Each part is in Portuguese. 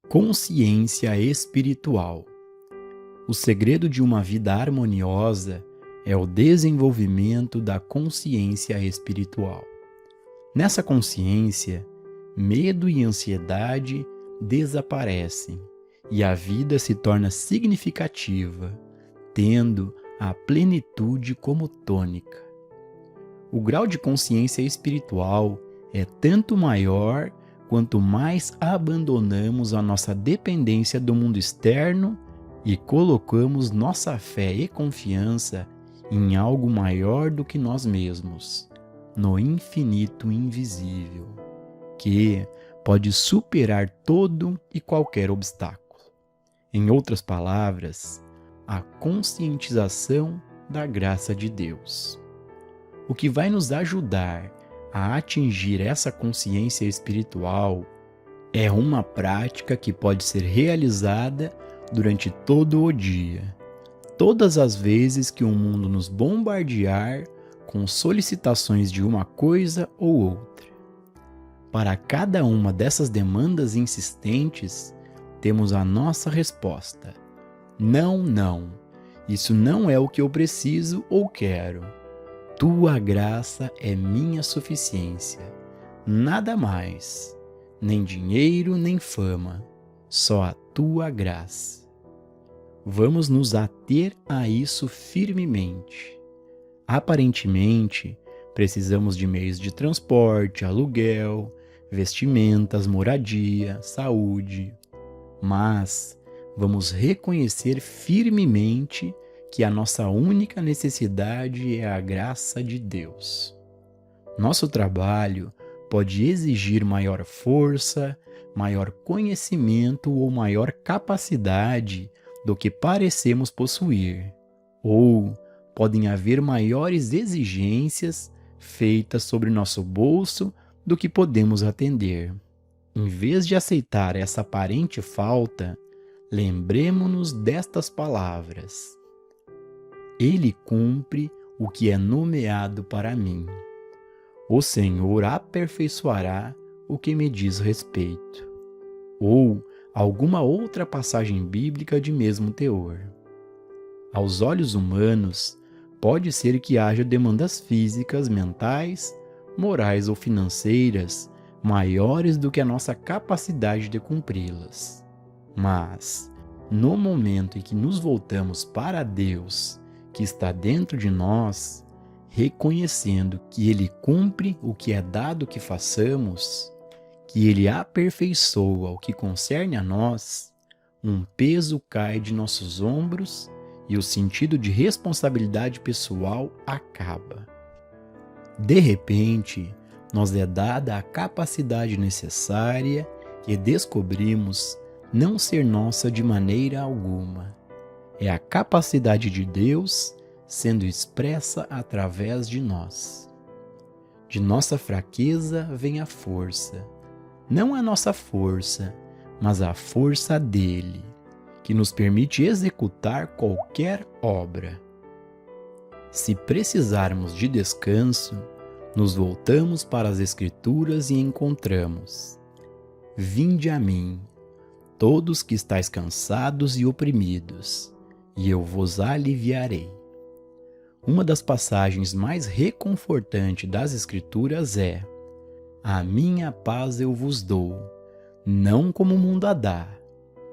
Consciência espiritual. O segredo de uma vida harmoniosa é o desenvolvimento da consciência espiritual. Nessa consciência, medo e ansiedade desaparecem e a vida se torna significativa, tendo a plenitude como tônica. O grau de consciência espiritual é tanto maior quanto mais abandonamos a nossa dependência do mundo externo e colocamos nossa fé e confiança em algo maior do que nós mesmos, no infinito invisível, que pode superar todo e qualquer obstáculo. Em outras palavras, a conscientização da graça de Deus. O que vai nos ajudar a atingir essa consciência espiritual é uma prática que pode ser realizada durante todo o dia, todas as vezes que o mundo nos bombardear com solicitações de uma coisa ou outra. Para cada uma dessas demandas insistentes, temos a nossa resposta: não, não, isso não é o que eu preciso ou quero. Tua graça é minha suficiência, nada mais, nem dinheiro nem fama, só a tua graça. Vamos nos ater a isso firmemente. Aparentemente, precisamos de meios de transporte, aluguel, vestimentas, moradia, saúde, mas vamos reconhecer firmemente que a nossa única necessidade é a graça de Deus. Nosso trabalho pode exigir maior força, maior conhecimento ou maior capacidade do que parecemos possuir, ou podem haver maiores exigências feitas sobre nosso bolso do que podemos atender. Em vez de aceitar essa aparente falta, lembremo-nos destas palavras: Ele cumpre o que é nomeado para mim. O Senhor aperfeiçoará o que me diz respeito. Ou alguma outra passagem bíblica de mesmo teor. Aos olhos humanos, pode ser que haja demandas físicas, mentais, morais ou financeiras maiores do que a nossa capacidade de cumpri-las. Mas, no momento em que nos voltamos para Deus, que está dentro de nós, reconhecendo que Ele cumpre o que é dado que façamos, que Ele aperfeiçoa o que concerne a nós, um peso cai de nossos ombros e o sentido de responsabilidade pessoal acaba. De repente, nos é dada a capacidade necessária e descobrimos não ser nossa de maneira alguma. É a capacidade de Deus sendo expressa através de nós. De nossa fraqueza vem a força. Não a nossa força, mas a força dele, que nos permite executar qualquer obra. Se precisarmos de descanso, nos voltamos para as Escrituras e encontramos: Vinde a mim, todos que estáis cansados e oprimidos, e eu vos aliviarei. Uma das passagens mais reconfortantes das Escrituras é: A minha paz eu vos dou, não como o mundo a dá.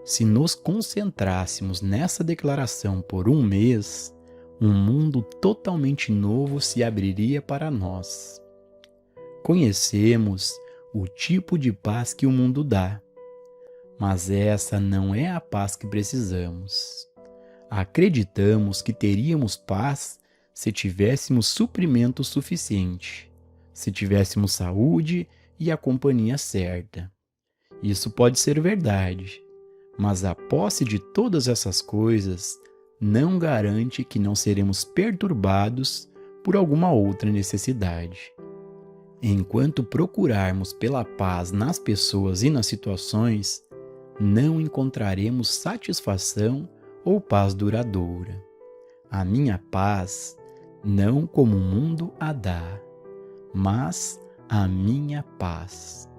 Se nos concentrássemos nessa declaração por um mês, um mundo totalmente novo se abriria para nós. Conhecemos o tipo de paz que o mundo dá, mas essa não é a paz que precisamos. Acreditamos que teríamos paz se tivéssemos suprimento suficiente, se tivéssemos saúde e a companhia certa. Isso pode ser verdade, mas a posse de todas essas coisas não garante que não seremos perturbados por alguma outra necessidade. Enquanto procurarmos pela paz nas pessoas e nas situações, não encontraremos satisfação ou paz duradoura. A minha paz, não como o mundo a dá, mas a minha paz.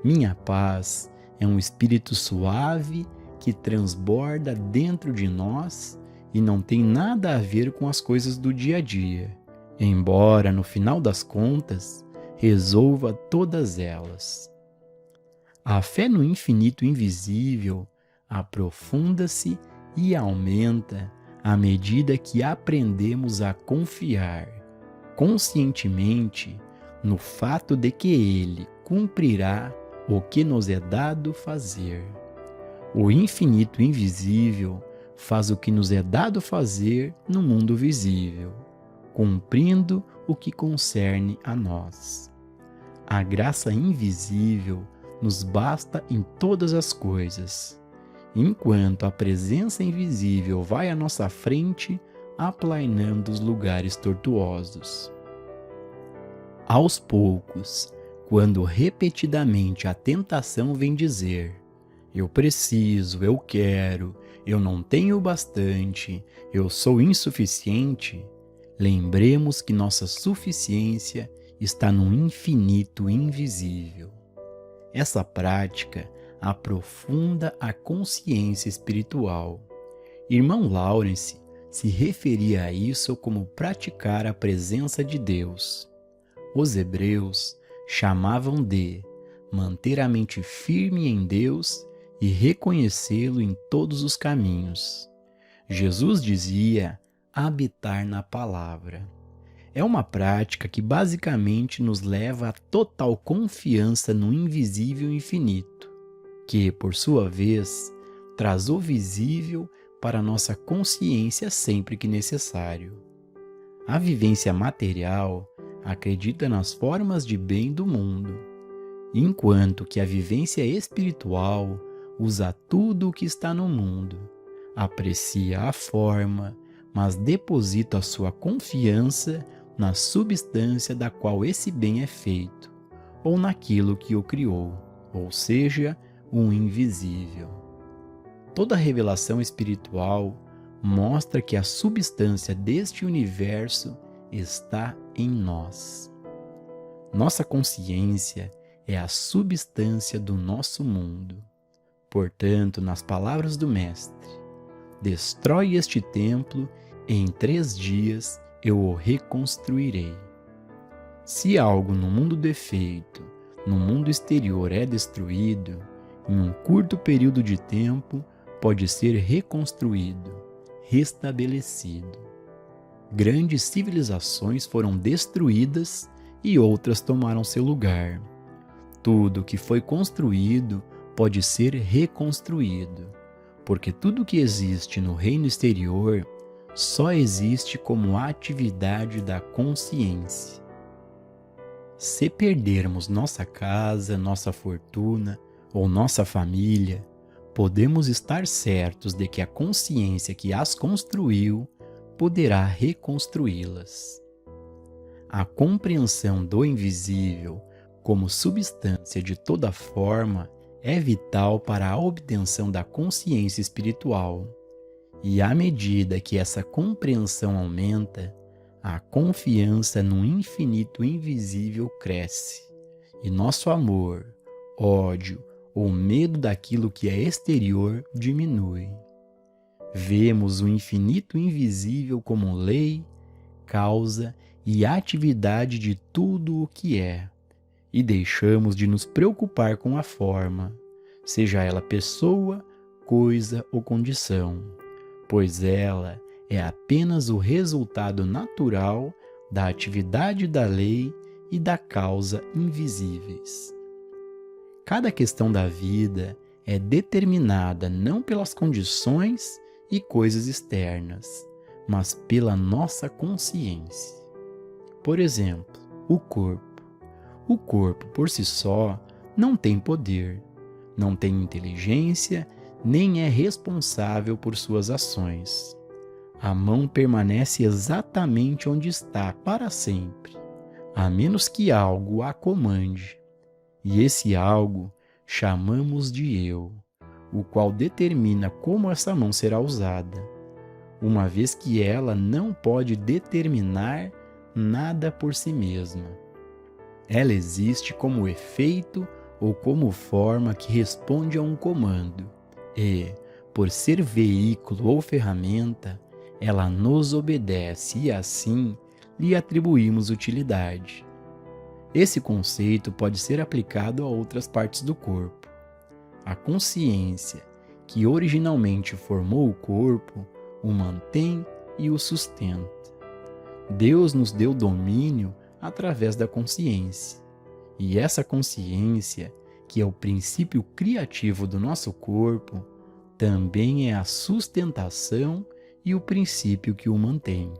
Minha paz é um espírito suave que transborda dentro de nós e não tem nada a ver com as coisas do dia a dia, embora, no final das contas, resolva todas elas. A fé no infinito invisível aprofunda-se e aumenta à medida que aprendemos a confiar conscientemente no fato de que Ele cumprirá o que nos é dado fazer. O infinito invisível faz o que nos é dado fazer no mundo visível, cumprindo o que concerne a nós. A graça invisível nos basta em todas as coisas, enquanto a presença invisível vai à nossa frente, aplainando os lugares tortuosos. Aos poucos, quando repetidamente a tentação vem dizer: eu preciso, eu quero, eu não tenho o bastante, eu sou insuficiente, lembremos que nossa suficiência está no infinito invisível. Essa prática aprofunda a consciência espiritual. Irmão Lawrence se referia a isso como praticar a presença de Deus. Os hebreus chamavam de manter a mente firme em Deus e reconhecê-lo em todos os caminhos. Jesus dizia habitar na palavra. É uma prática que basicamente nos leva à total confiança no invisível infinito, que, por sua vez, traz o visível para nossa consciência sempre que necessário. A vivência material acredita nas formas de bem do mundo, enquanto que a vivência espiritual usa tudo o que está no mundo, aprecia a forma, mas deposita a sua confiança na substância da qual esse bem é feito, ou naquilo que o criou, ou seja, um invisível. Toda revelação espiritual mostra que a substância deste universo está em nós. Nossa consciência é a substância do nosso mundo. Portanto, nas palavras do Mestre, destrói este templo e em 3 dias eu o reconstruirei. Se algo no mundo defeito, no mundo exterior é destruído, em um curto período de tempo pode ser reconstruído, restabelecido. Grandes civilizações foram destruídas e outras tomaram seu lugar. Tudo que foi construído pode ser reconstruído, porque tudo que existe no reino exterior só existe como atividade da consciência. Se perdermos nossa casa, nossa fortuna ou nossa família, podemos estar certos de que a consciência que as construiu poderá reconstruí-las. A compreensão do invisível como substância de toda forma é vital para a obtenção da consciência espiritual. E à medida que essa compreensão aumenta, a confiança no infinito invisível cresce, e nosso amor, ódio ou medo daquilo que é exterior diminui. Vemos o infinito invisível como lei, causa e atividade de tudo o que é, e deixamos de nos preocupar com a forma, seja ela pessoa, coisa ou condição, pois ela é apenas o resultado natural da atividade da lei e da causa invisíveis. Cada questão da vida é determinada não pelas condições e coisas externas, mas pela nossa consciência. Por exemplo, o corpo. O corpo, por si só, não tem poder, não tem inteligência, nem é responsável por suas ações. A mão permanece exatamente onde está para sempre, a menos que algo a comande. E esse algo chamamos de eu, o qual determina como essa mão será usada, uma vez que ela não pode determinar nada por si mesma. Ela existe como efeito ou como forma que responde a um comando, e, por ser veículo ou ferramenta, ela nos obedece e assim lhe atribuímos utilidade. Esse conceito pode ser aplicado a outras partes do corpo. A consciência, que originalmente formou o corpo, o mantém e o sustenta. Deus nos deu domínio através da consciência. E essa consciência, que é o princípio criativo do nosso corpo, também é a sustentação e o princípio que o mantém.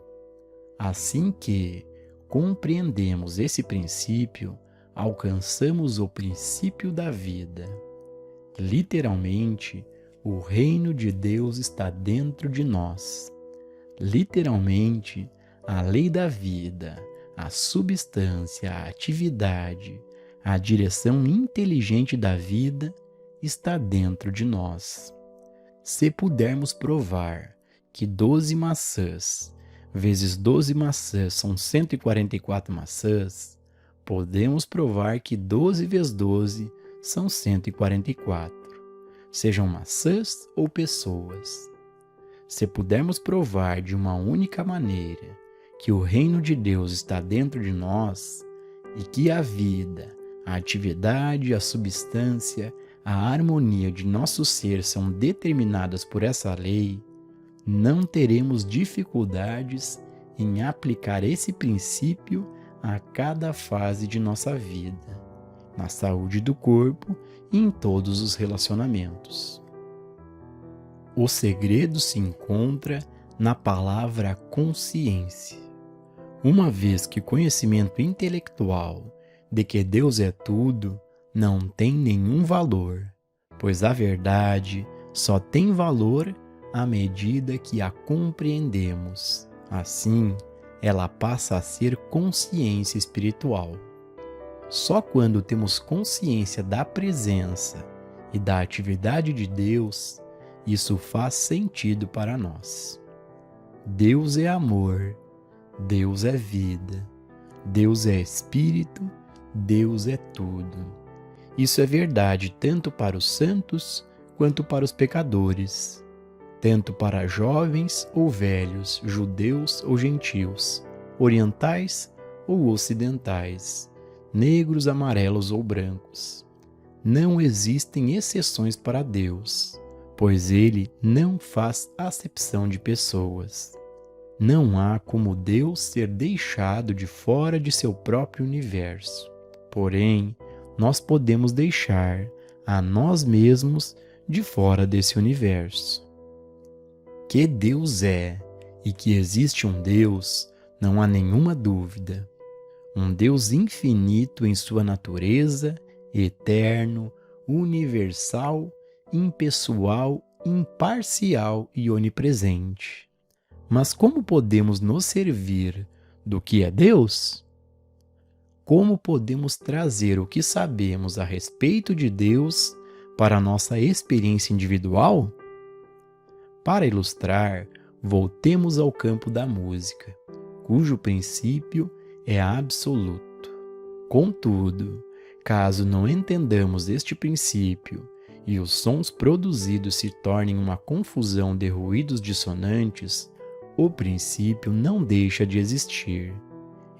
Assim que compreendemos esse princípio, alcançamos o princípio da vida. Literalmente, o reino de Deus está dentro de nós. Literalmente, a lei da vida, a substância, a atividade, a direção inteligente da vida está dentro de nós. Se pudermos provar que 12 maçãs vezes 12 maçãs são 144 maçãs, podemos provar que 12 vezes 12 são 144, sejam maçãs ou pessoas. Se pudermos provar de uma única maneira que o reino de Deus está dentro de nós e que a vida, a atividade, a substância, a harmonia de nosso ser são determinadas por essa lei, não teremos dificuldades em aplicar esse princípio a cada fase de nossa vida, na saúde do corpo e em todos os relacionamentos. O segredo se encontra na palavra consciência. Uma vez que o conhecimento intelectual de que Deus é tudo não tem nenhum valor, pois a verdade só tem valor à medida que a compreendemos. Assim, ela passa a ser consciência espiritual. Só quando temos consciência da presença e da atividade de Deus, isso faz sentido para nós. Deus é amor, Deus é vida, Deus é espírito, Deus é tudo. Isso é verdade tanto para os santos quanto para os pecadores, tanto para jovens ou velhos, judeus ou gentios, orientais ou ocidentais, negros, amarelos ou brancos. Não existem exceções para Deus, pois Ele não faz acepção de pessoas. Não há como Deus ser deixado de fora de seu próprio universo. Porém, nós podemos deixar a nós mesmos de fora desse universo. Que Deus é e que existe um Deus, não há nenhuma dúvida. Um Deus infinito em sua natureza, eterno, universal, impessoal, imparcial e onipresente. Mas como podemos nos servir do que é Deus? Como podemos trazer o que sabemos a respeito de Deus para a nossa experiência individual? Para ilustrar, voltemos ao campo da música, cujo princípio é absoluto. Contudo, caso não entendamos este princípio e os sons produzidos se tornem uma confusão de ruídos dissonantes, o princípio não deixa de existir.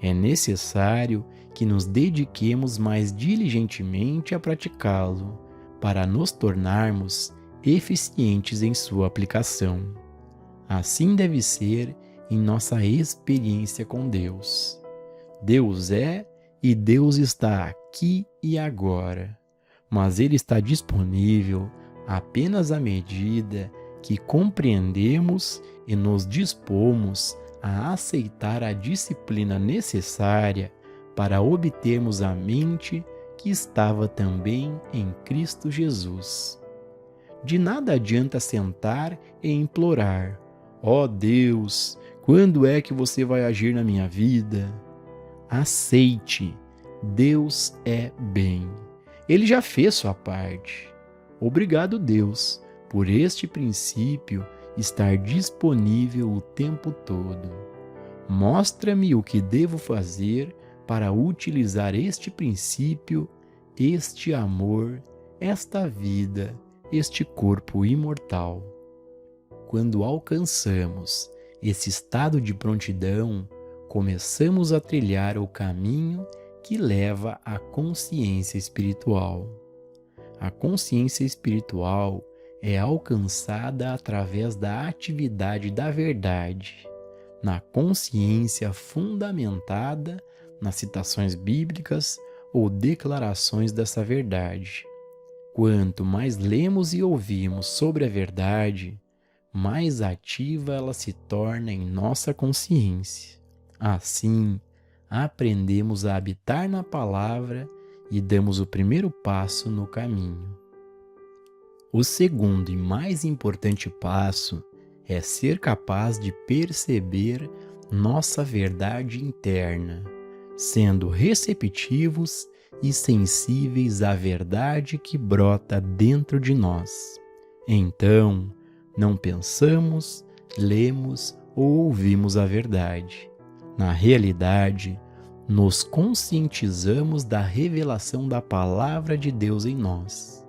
É necessário que nos dediquemos mais diligentemente a praticá-lo, para nos tornarmos eficientes em sua aplicação. Assim deve ser em nossa experiência com Deus. Deus é e Deus está aqui e agora, mas Ele está disponível apenas à medida que compreendemos e nos dispomos a aceitar a disciplina necessária para obtermos a mente que estava também em Cristo Jesus. De nada adianta sentar e implorar: ó Deus, quando é que você vai agir na minha vida? Aceite, Deus é bem. Ele já fez sua parte. Obrigado, Deus, por este princípio estar disponível o tempo todo. Mostra-me o que devo fazer para utilizar este princípio este amor, esta vida, este corpo imortal. Quando alcançamos esse estado de prontidão, começamos a trilhar o caminho que leva à consciência espiritual. A consciência espiritual é alcançada através da atividade da verdade, na consciência fundamentada nas citações bíblicas ou declarações dessa verdade. Quanto mais lemos e ouvimos sobre a verdade, mais ativa ela se torna em nossa consciência. Assim, aprendemos a habitar na palavra e damos o primeiro passo no caminho. O segundo e mais importante passo é ser capaz de perceber nossa verdade interna, sendo receptivos e sensíveis à verdade que brota dentro de nós. Então, não pensamos, lemos ou ouvimos a verdade. Na realidade, nos conscientizamos da revelação da palavra de Deus em nós,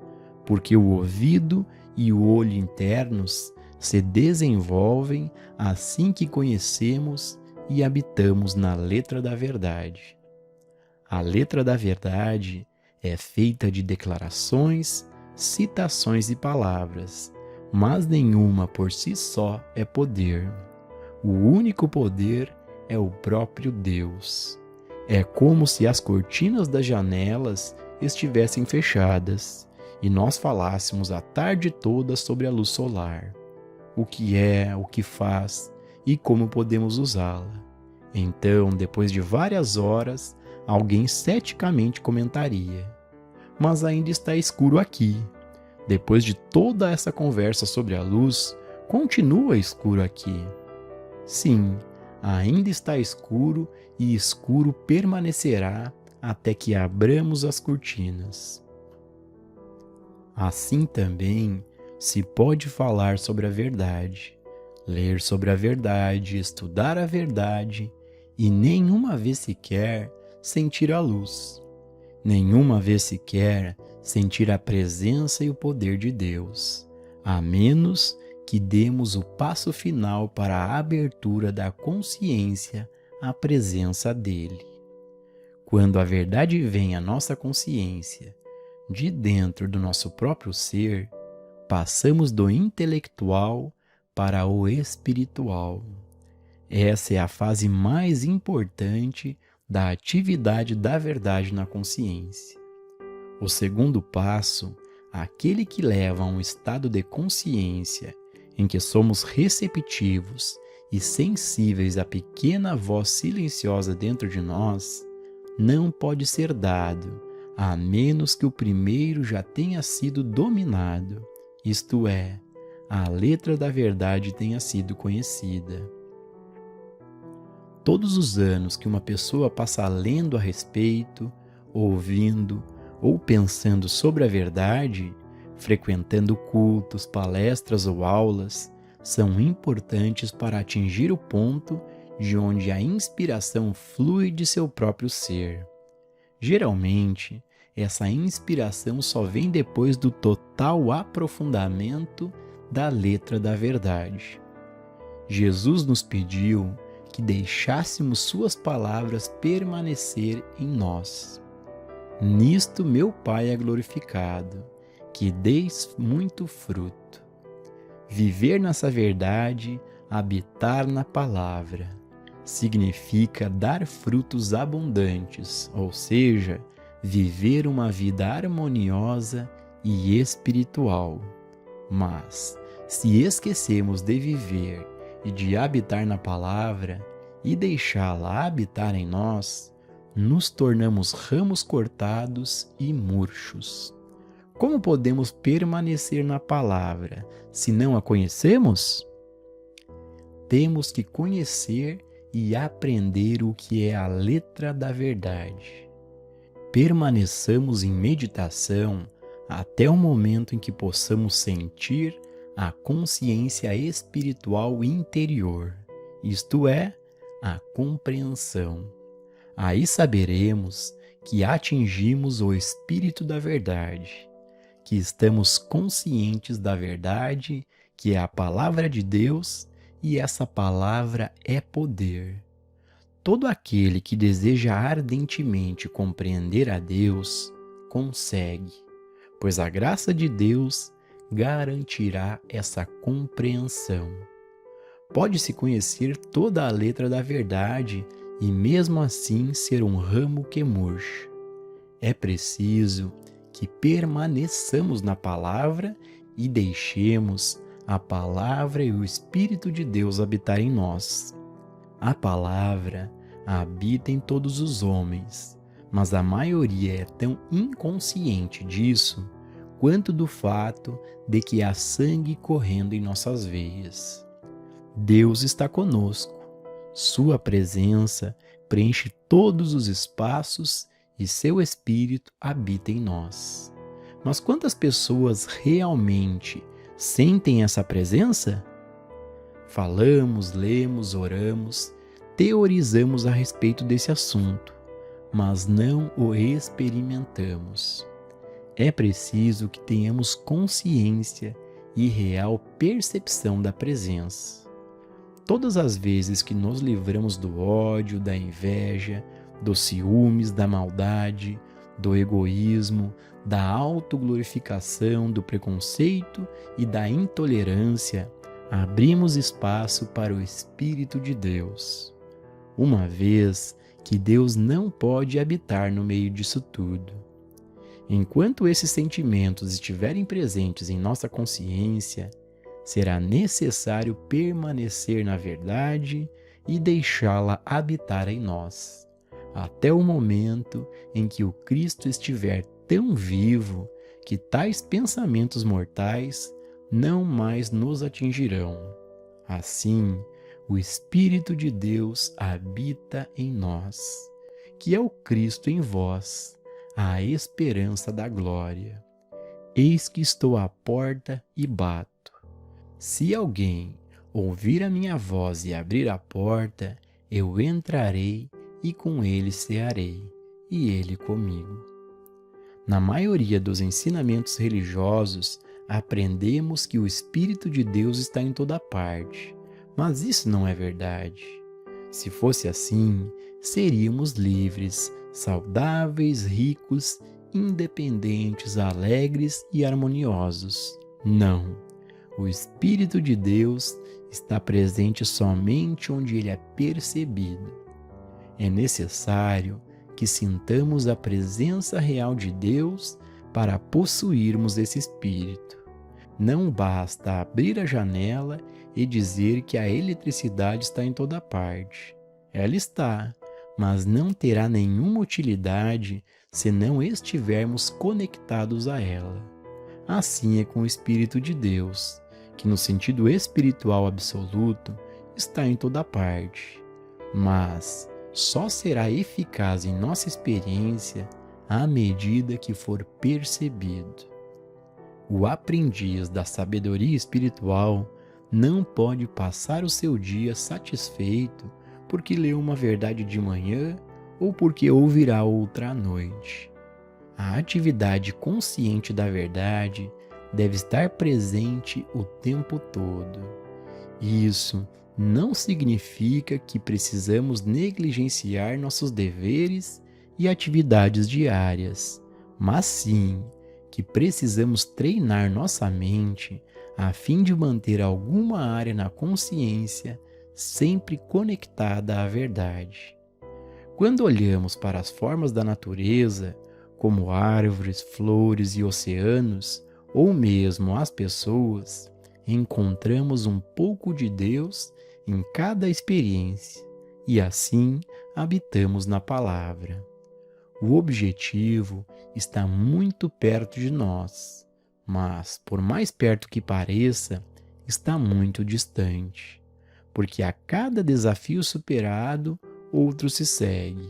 porque o ouvido e o olho internos se desenvolvem assim que conhecemos e habitamos na letra da verdade. A letra da verdade é feita de declarações, citações e palavras, mas nenhuma por si só é poder. O único poder é o próprio Deus. É como se as cortinas das janelas estivessem fechadas e nós falássemos a tarde toda sobre a luz solar, o que é, o que faz e como podemos usá-la. Então, depois de várias horas, alguém ceticamente comentaria: mas ainda está escuro aqui. Depois de toda essa conversa sobre a luz, continua escuro aqui. Sim, ainda está escuro e escuro permanecerá até que abramos as cortinas. Assim também se pode falar sobre a verdade, ler sobre a verdade, estudar a verdade e nenhuma vez sequer sentir a luz, nenhuma vez sequer sentir a presença e o poder de Deus, a menos que demos o passo final para a abertura da consciência à presença dele. Quando a verdade vem à nossa consciência, de dentro do nosso próprio ser, passamos do intelectual para o espiritual. Essa é a fase mais importante da atividade da verdade na consciência. O segundo passo, aquele que leva a um estado de consciência em que somos receptivos e sensíveis à pequena voz silenciosa dentro de nós, não pode ser dado, a menos que o primeiro já tenha sido dominado, isto é, a letra da verdade tenha sido conhecida. Todos os anos que uma pessoa passa lendo a respeito, ouvindo ou pensando sobre a verdade, frequentando cultos, palestras ou aulas, são importantes para atingir o ponto de onde a inspiração flui de seu próprio ser. Geralmente, essa inspiração só vem depois do total aprofundamento da letra da verdade. Jesus nos pediu que deixássemos suas palavras permanecer em nós. Nisto meu Pai é glorificado, que deis muito fruto. Viver nessa verdade, habitar na palavra, significa dar frutos abundantes, ou seja, viver uma vida harmoniosa e espiritual. Mas, se esquecemos de viver e de habitar na palavra e deixá-la habitar em nós, nos tornamos ramos cortados e murchos. Como podemos permanecer na palavra se não a conhecemos? Temos que conhecer e aprender o que é a letra da verdade. Permaneçamos em meditação até o momento em que possamos sentir a consciência espiritual interior, isto é, a compreensão. Aí saberemos que atingimos o Espírito da Verdade, que estamos conscientes da verdade, que é a Palavra de Deus, e essa palavra é poder. Todo aquele que deseja ardentemente compreender a Deus, consegue, pois a graça de Deus garantirá essa compreensão. Pode-se conhecer toda a letra da verdade e mesmo assim ser um ramo que murcha. É preciso que permaneçamos na palavra e deixemos a palavra e o Espírito de Deus habitar em nós. A palavra habita em todos os homens, mas a maioria é tão inconsciente disso quanto do fato de que há sangue correndo em nossas veias. Deus está conosco. Sua presença preenche todos os espaços e seu Espírito habita em nós. Mas quantas pessoas realmente sentem essa presença? Falamos, lemos, oramos, teorizamos a respeito desse assunto, mas não o experimentamos. É preciso que tenhamos consciência e real percepção da presença. Todas as vezes que nos livramos do ódio, da inveja, dos ciúmes, da maldade, do egoísmo, da autoglorificação, do preconceito e da intolerância, abrimos espaço para o Espírito de Deus. Uma vez que Deus não pode habitar no meio disso tudo. Enquanto esses sentimentos estiverem presentes em nossa consciência, será necessário permanecer na verdade e deixá-la habitar em nós, até o momento em que o Cristo estiver tão vivo que tais pensamentos mortais não mais nos atingirão. Assim, o Espírito de Deus habita em nós, que é o Cristo em vós, a esperança da glória. Eis que estou à porta e bato. Se alguém ouvir a minha voz e abrir a porta, eu entrarei e com ele cearei, e ele comigo. Na maioria dos ensinamentos religiosos, aprendemos que o Espírito de Deus está em toda parte, mas isso não é verdade. Se fosse assim, seríamos livres, saudáveis, ricos, independentes, alegres e harmoniosos. Não. O Espírito de Deus está presente somente onde ele é percebido. É necessário que sintamos a presença real de Deus para possuirmos esse Espírito. Não basta abrir a janela e dizer que a eletricidade está em toda parte. Ela está, mas não terá nenhuma utilidade se não estivermos conectados a ela. Assim é com o Espírito de Deus, que no sentido espiritual absoluto está em toda parte, mas só será eficaz em nossa experiência à medida que for percebido. O aprendiz da sabedoria espiritual não pode passar o seu dia satisfeito porque leu uma verdade de manhã ou porque ouvirá outra à noite. A atividade consciente da verdade deve estar presente o tempo todo. Isso não significa que precisamos negligenciar nossos deveres e atividades diárias, mas sim que precisamos treinar nossa mente a fim de manter alguma área na consciência sempre conectada à verdade. Quando olhamos para as formas da natureza, como árvores, flores e oceanos, ou mesmo as pessoas, encontramos um pouco de Deus em cada experiência e assim habitamos na palavra. O objetivo está muito perto de nós, mas, por mais perto que pareça, está muito distante, porque a cada desafio superado, outro se segue.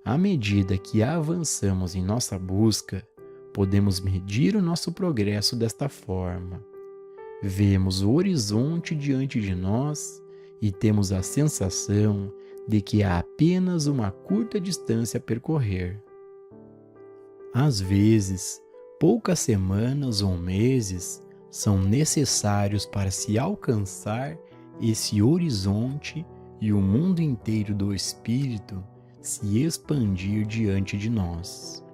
À medida que avançamos em nossa busca, podemos medir o nosso progresso desta forma. Vemos o horizonte diante de nós e temos a sensação de que há apenas uma curta distância a percorrer. Às vezes, poucas semanas ou meses são necessários para se alcançar esse horizonte e o mundo inteiro do Espírito se expandir diante de nós.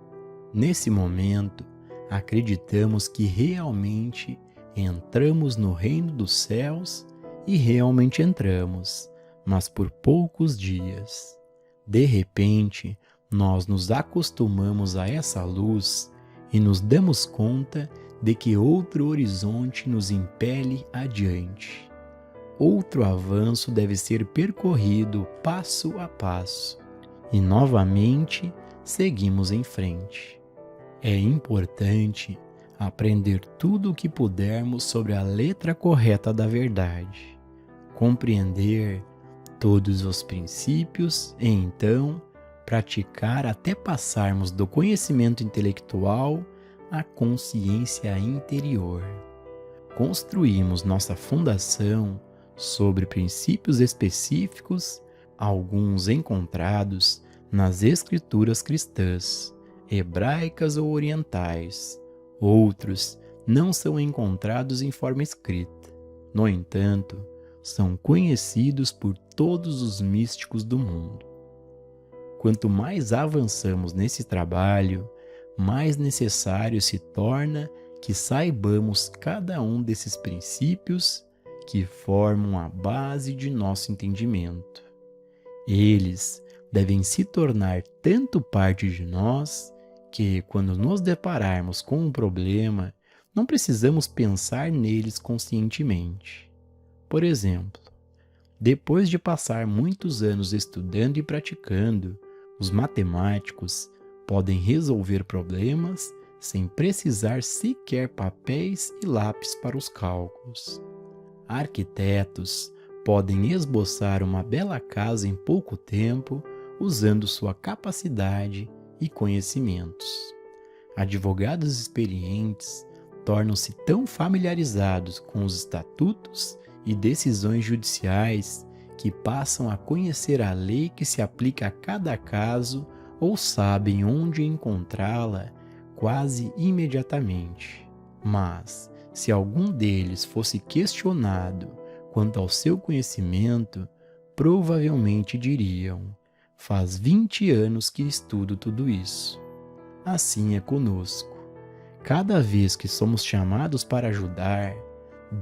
Nesse momento, acreditamos que realmente entramos no reino dos céus e realmente entramos, mas por poucos dias. De repente, nós nos acostumamos a essa luz e nos damos conta de que outro horizonte nos impele adiante. Outro avanço deve ser percorrido passo a passo e novamente seguimos em frente. É importante aprender tudo o que pudermos sobre a letra correta da verdade, compreender todos os princípios e então praticar até passarmos do conhecimento intelectual à consciência interior. Construímos nossa fundação sobre princípios específicos, alguns encontrados nas escrituras cristãs, hebraicas ou orientais. Outros não são encontrados em forma escrita. No entanto, são conhecidos por todos os místicos do mundo. Quanto mais avançamos nesse trabalho, mais necessário se torna que saibamos cada um desses princípios que formam a base de nosso entendimento. Eles devem se tornar tanto parte de nós que, quando nos depararmos com um problema, não precisamos pensar neles conscientemente. Por exemplo, depois de passar muitos anos estudando e praticando, os matemáticos podem resolver problemas sem precisar sequer papéis e lápis para os cálculos. Arquitetos podem esboçar uma bela casa em pouco tempo usando sua capacidade e conhecimentos. Advogados experientes tornam-se tão familiarizados com os estatutos e decisões judiciais que passam a conhecer a lei que se aplica a cada caso ou sabem onde encontrá-la quase imediatamente. Mas, se algum deles fosse questionado quanto ao seu conhecimento, provavelmente diriam: faz 20 anos que estudo tudo isso. Assim é conosco. Cada vez que somos chamados para ajudar,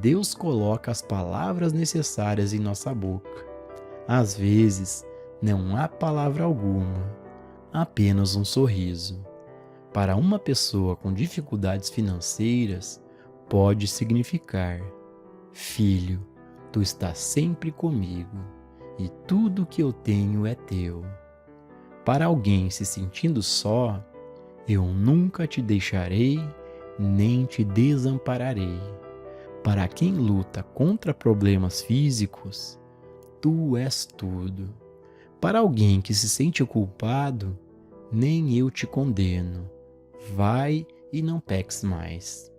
Deus coloca as palavras necessárias em nossa boca. Às vezes, não há palavra alguma, apenas um sorriso. Para uma pessoa com dificuldades financeiras, pode significar: filho, tu estás sempre comigo e tudo que eu tenho é teu. Para alguém se sentindo só, eu nunca te deixarei, nem te desampararei. Para quem luta contra problemas físicos, tu és tudo. Para alguém que se sente culpado, nem eu te condeno. Vai e não peques mais.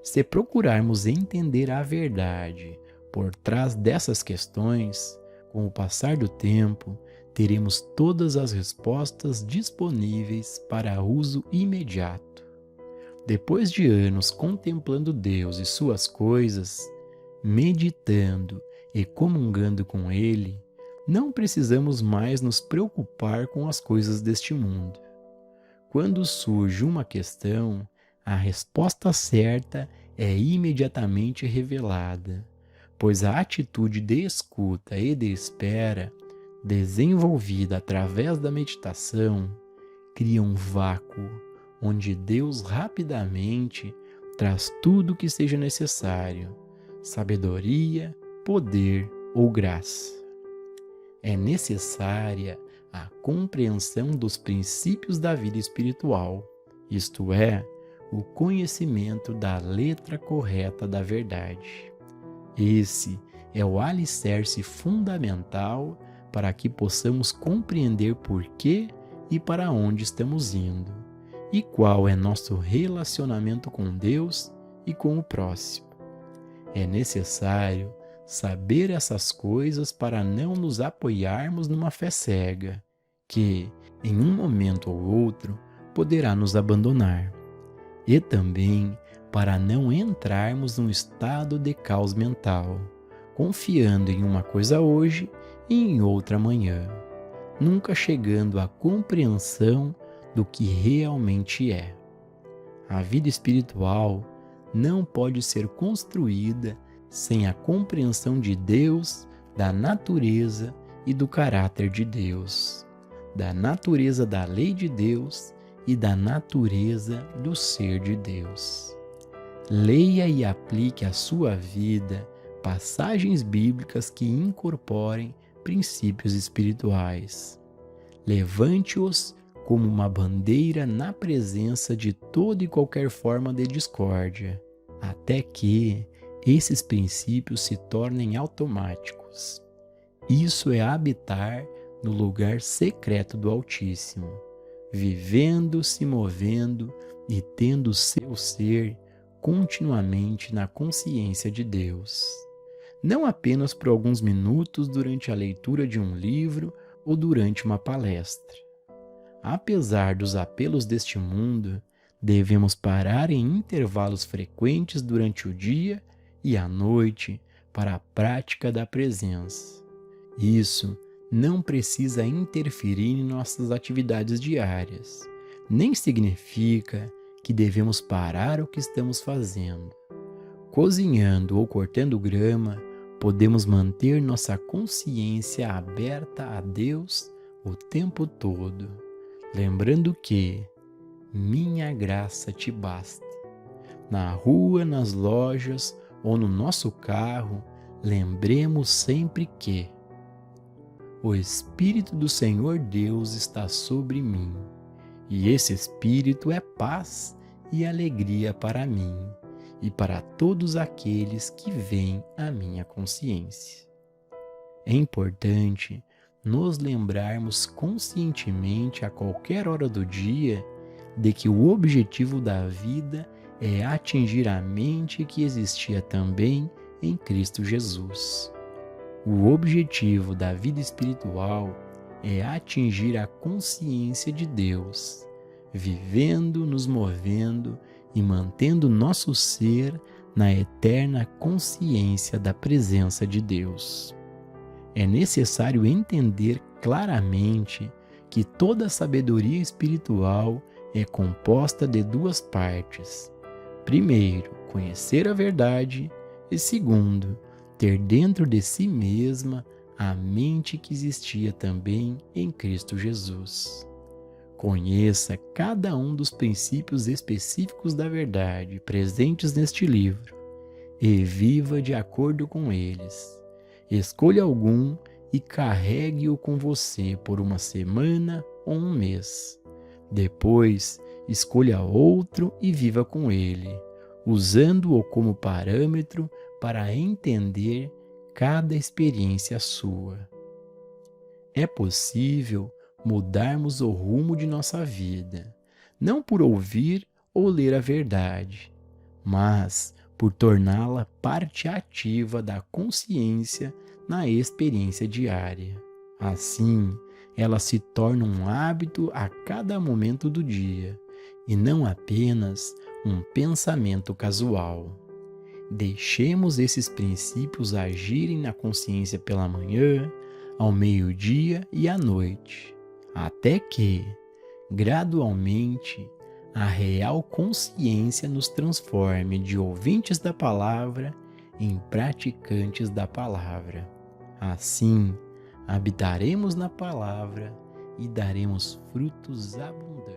Se procurarmos entender a verdade por trás dessas questões, com o passar do tempo, teremos todas as respostas disponíveis para uso imediato. Depois de anos contemplando Deus e suas coisas, meditando e comungando com Ele, não precisamos mais nos preocupar com as coisas deste mundo. Quando surge uma questão, a resposta certa é imediatamente revelada, pois a atitude de escuta e de espera, desenvolvida através da meditação, cria um vácuo onde Deus rapidamente traz tudo o que seja necessário: sabedoria, poder ou graça. É necessária a compreensão dos princípios da vida espiritual, isto é, o conhecimento da letra correta da verdade. Esse é o alicerce fundamental para que possamos compreender por que e para onde estamos indo, e qual é nosso relacionamento com Deus e com o próximo. É necessário saber essas coisas para não nos apoiarmos numa fé cega, que, em um momento ou outro, poderá nos abandonar, e também para não entrarmos num estado de caos mental, confiando em uma coisa hoje e em outra amanhã, nunca chegando à compreensão do que realmente é. A vida espiritual não pode ser construída sem a compreensão de Deus, da natureza e do caráter de Deus, da natureza da lei de Deus e da natureza do ser de Deus. Leia e aplique à sua vida passagens bíblicas que incorporem princípios espirituais. Levante-os como uma bandeira na presença de toda e qualquer forma de discórdia, até que esses princípios se tornem automáticos. Isso é habitar no lugar secreto do Altíssimo, vivendo, se movendo e tendo seu ser continuamente na consciência de Deus. Não apenas por alguns minutos durante a leitura de um livro ou durante uma palestra. Apesar dos apelos deste mundo, devemos parar em intervalos frequentes durante o dia e a noite para a prática da presença. Isso não precisa interferir em nossas atividades diárias, nem significa que devemos parar o que estamos fazendo. Cozinhando ou cortando grama, podemos manter nossa consciência aberta a Deus o tempo todo, lembrando que minha graça te basta. Na rua, nas lojas ou no nosso carro, lembremos sempre que o Espírito do Senhor Deus está sobre mim, e esse Espírito é paz e alegria para mim e para todos aqueles que veem a minha consciência. É importante nos lembrarmos conscientemente a qualquer hora do dia de que o objetivo da vida é atingir a mente que existia também em Cristo Jesus. O objetivo da vida espiritual é atingir a consciência de Deus, vivendo, nos movendo e mantendo nosso ser na eterna consciência da presença de Deus. É necessário entender claramente que toda sabedoria espiritual é composta de duas partes. Primeiro, conhecer a verdade e segundo, ter dentro de si mesma a mente que existia também em Cristo Jesus. Conheça cada um dos princípios específicos da verdade presentes neste livro e viva de acordo com eles. Escolha algum e carregue-o com você por uma semana ou um mês. Depois, escolha outro e viva com ele, usando-o como parâmetro para entender cada experiência sua. É possível mudarmos o rumo de nossa vida, não por ouvir ou ler a verdade, mas por torná-la parte ativa da consciência na experiência diária. Assim, ela se torna um hábito a cada momento do dia, e não apenas um pensamento casual. Deixemos esses princípios agirem na consciência pela manhã, ao meio-dia e à noite, até que, gradualmente, a real consciência nos transforme de ouvintes da palavra em praticantes da palavra. Assim, habitaremos na palavra e daremos frutos abundantes.